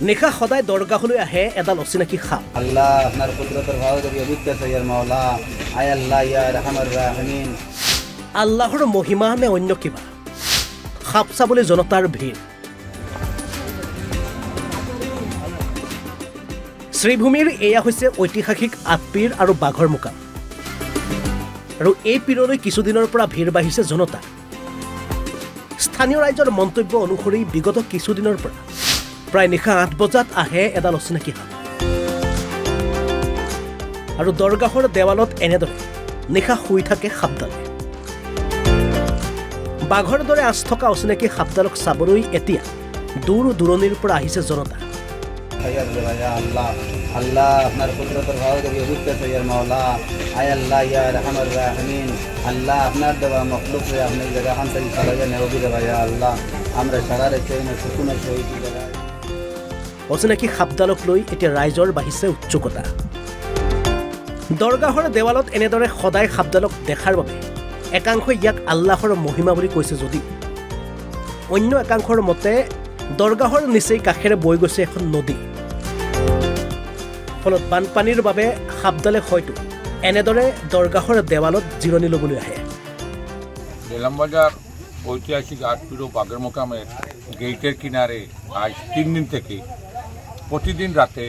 নিশা সদায় দৰগাহলৈ আহে এডাল অচিনাকি সাপ। আল্লাহ আপনার কুদরতের ভাবে যদি অভিজ্ঞতা চাইয়ার মাওলা আয় আল্লাহ ইয়া রহমান রাহিমিন। আল্লাহৰ মহিমা নে অন্য কিবা? সাপ চাবলৈ জনতাৰ ভিৰ। শ্ৰীভূমিৰ এয়া হৈছে ঐতিহাসিক আঠপীৰ আৰু বাঘৰ মুকাম। আৰু এই পীৰলৈ কিছুদিনৰ পৰা ভিৰ বাঢ়িছে জনতা। স্থানীয় ৰাইজৰ মন্তব্য অনুসৰি বিগত কিছুদিনৰ পৰা প্ৰায় নিশা 8 বজাত আহে এডাল অচিনাকি সাপ। আৰু দৰগাহৰ দেৱালত এনেদৰে নিশা শুই থাকে সাপডালে। বাঘৰ দৰে আঁচ থকা অচিনাকি সাপডালক চাবলৈ এতিয়া দূৰ দূৰণিৰ পৰা আহিছে জনতা। আল্লাহ আপনার কুদরতের ভাবে যদি অভিজ্ঞতা চাইয়ার মাওলা আয় আল্লাহ ইয়া রহমান রাহিমিন। আল্লাহ আপনার দেওয়া মখলুক হয়ে আপনি জায়গা খান থেকে চালাইয়া নেবি দেওয়া আল্লাহ আমরা সারা রেখে সুকুনের সহিত জায়গায়। অচিনাকি সাপডালক লৈ এতিয়া ৰাইজৰ বাঢ়িছে উৎসুকতা। দৰগাহৰ দেৱালত এনেদৰে সদায় সাপডালক দেখাৰ বাবে একাংশই ইয়াক আল্লাহৰ মহিমা বুলি কৈছে যদিও অন্য একাংশৰ মতে দৰগাহৰ নিচেই কাষেৰে বৈ গৈছে এখন নদী। ফলত বানপানীৰ বাবে সাপডালে হয়তো এনেদৰে দৰগাহৰ দেৱালত জিৰণি ল'বলৈ আহে। বেলামবাজার ঐতিহাসিক আটপিরো বাঘের মোকামের গেটের কিনারে আজ 3 দিন থেকে প্রতিদিন রাতে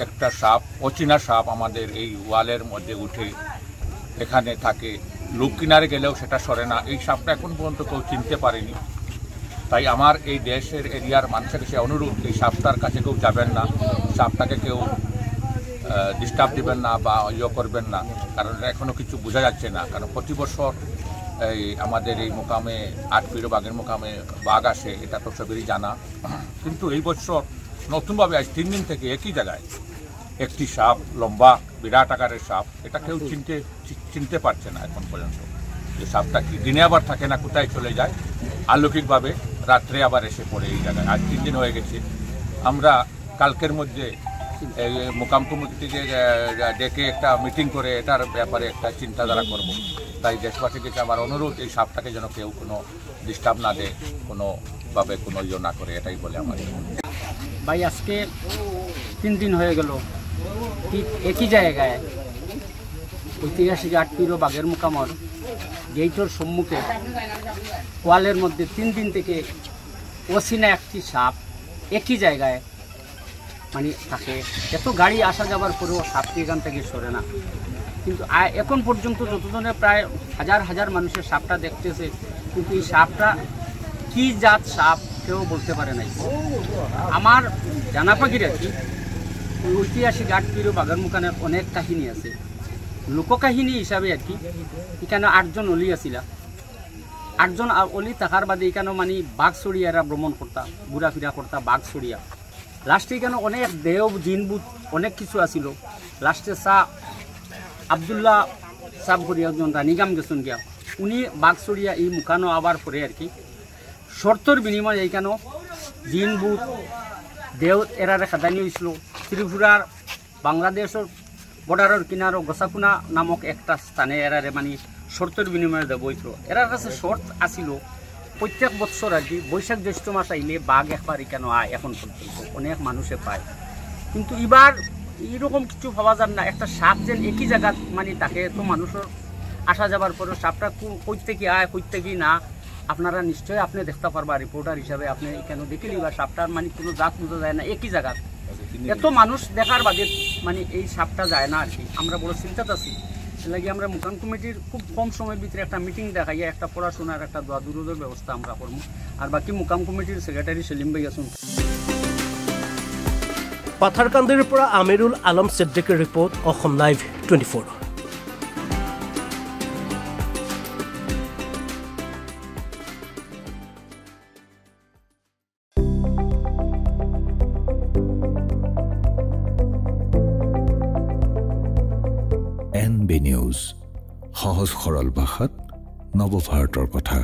একটা সাপ, অচেনা সাপ আমাদের এই ওয়ালের মধ্যে উঠে এখানে থাকে। লোক কিনারে গেলেও সেটা সরে না। এই সাপটা এখন পর্যন্ত কেউ চিনতে পারেনি। তাই আমার এই দেশের এরিয়ার মানুষের কাছে অনুরোধ, এই সাপটার কাছে কেউ যাবেন না, সাপটাকে কেউ ডিস্টার্ব দিবেন না বা করবেন না, কারণ এখনও কিছু বোঝা যাচ্ছে না। কারণ প্রতি বছর এই আমাদের এই মোকামে আটপিরো বাঘের মোকামে বাঘ আসে, এটা তো সবেরই জানা। কিন্তু এই বছর নতুনভাবে আজ 3 দিন থেকে একই জায়গায় একটি সাপ, লম্বা বিরাট আকারের সাপ, এটা কেউ চিনতে পারছে না এখন পর্যন্ত। এই সাপটা কি দিনে আবার থাকে না, কোথায় চলে যায়, অলৌকিকভাবে রাত্রে আবার এসে পড়ে এই জায়গায়। আজ 3 দিন হয়ে গেছে। আমরা কালকের মধ্যে মোকাম কমিটিকে ডেকে একটা মিটিং করে এটার ব্যাপারে একটা চিন্তাধারা করব। তাই দেশবাসীর কাছে আমার অনুরোধ, এই সাপটাকে যেন কেউ কোনো ডিস্টার্ব না দেয়, কোনোভাবে কোনো ইয়ে না করে, এটাই বলে আমার। ভাই আজকে 3 দিন হয়ে গেল ঠিক একই জায়গায় ঐতিহাসিক আটপিরো বাঘের মোকামর গেটের সম্মুখে ওয়ালের মধ্যে 3 দিন থেকে অচেনা একটি সাপ একই জায়গায় মানে থাকে। এত গাড়ি আসা যাবার পরেও সাপটি এখান থেকে সরে না। কিন্তু এখন পর্যন্ত যতজনে প্রায় হাজার হাজার মানুষের সাপটা দেখতেছে, কিন্তু এই সাপটা কি জাত সাপ কেউ বলতে পারে নাই। আমার জানা পাখির আর কি ঐতিহাসিক আটপিরো বাঘের মোকামের অনেক কাহিনী আছে। লোককাহিনী হিসাবে আর কি এখানে 8 জন অলি আছিল। 8 জন অলি থাকার বাদে এখানে মানে বাঘ চড়িয়ারা ভ্রমণ করতা, ঘোরাফেরা করতা বাঘ চড়িয়া। লাস্টে এখানে অনেক দেব জিনবুত অনেক কিছু আছিল। লাস্টে আবদুল্লাহ সাহ করিয়া একজন রানীগাম গেছেন গিয়া, উনি বাঘ চড়িয়া এই মুখানো আবার পরে আর কি শর্তর বিনিময়ে এইখানে জিনবুত দেও এরারে খাদানি হয়েছিল। ত্রিপুরার বাংলাদেশের বর্ডারের কিনারো গোসাকুনা নামক একটা স্থানে এরারে মানে শর্তের বিনিময়ে দেব হয়েছিল। এরার কাছে শর্ত আসিল প্রত্যেক বছর আর কি বৈশাখ জ্যৈষ্ঠ মাস আইলে বাঘ একবার এখানে আয়। এখন পর্যন্ত অনেক মানুষে পায়, কিন্তু এবার এইরকম কিছু ভাবা যান না। একটা সাপ যেন একই জায়গা মানে তাকে তো মানুষের আসা যাবার পরে সাপটা কই থেকে আয় কই থেকে না আপনারা নিশ্চয়ই আপনি দেখতে পারবা রিপোর্টার হিসাবে। আপনি এখানে দেখিলি বা সাপটার মানে কোনো জাত বোঝা যায় না, একই জায়গা এত মানুষ দেখার বাদে মানে এই সাপটা যায় না আর কি। আমরা বড় চিন্তাতে আছি। লাগে আমরা মোকাম কমিটির খুব কম সময়ের ভিতরে একটা মিটিং দেখাইয়া একটা পড়াশোনার একটা দোয়া দুরুদের ব্যবস্থা আমরা করবো। আর বাকি মোকাম কমিটির সেক্রেটারি সেলিম ভাই আছেন। পাথাৰকান্দিৰ পৰা আমিৰুল আলম সিদ্দিকীৰ ৰিপৰ্ট, অসম লাইভ 24। NB নিউজ, সহজ সৰল ভাষাত নৱভাৰতৰ কথা।